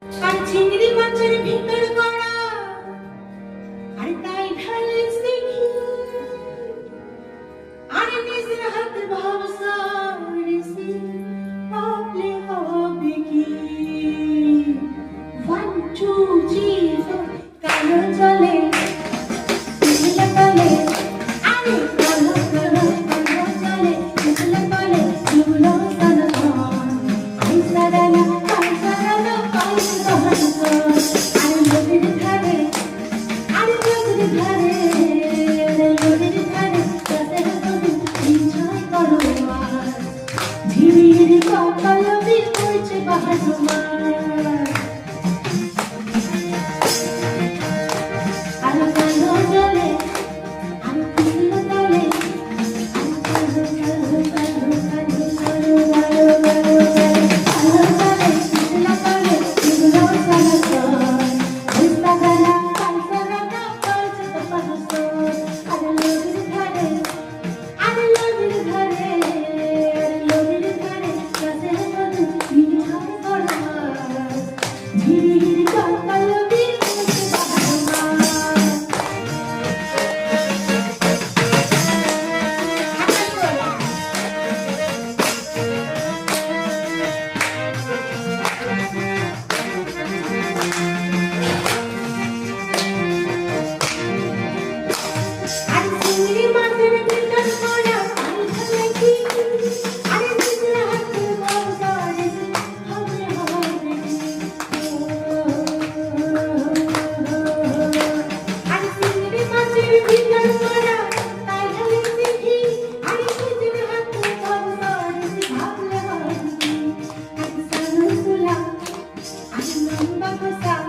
আর চিংড়ি মাছের ভিতর করা আর তাই ঢালে দেখি আর নিজের হাতে ভাবসা রেসি পাবলে হবে কি 1 2 3 4 কালো চলে পিছলে বলে আরে কালো কালো কালো চলে পিছলে বলে চুলো সারা আই সারানা ধীরে কপাল বীর করছে বাহাদুর আলো কালো জলে আলো ফুল তলে আলো কালো কালো কালো কালো কালো কালো কালো জলে পিছলা তলে চুলো সারা হইতা গালা পাইতা রানা করছে তো বাহাদুর আলো নদীর ধারে আলো নদীর ধারে Vamos a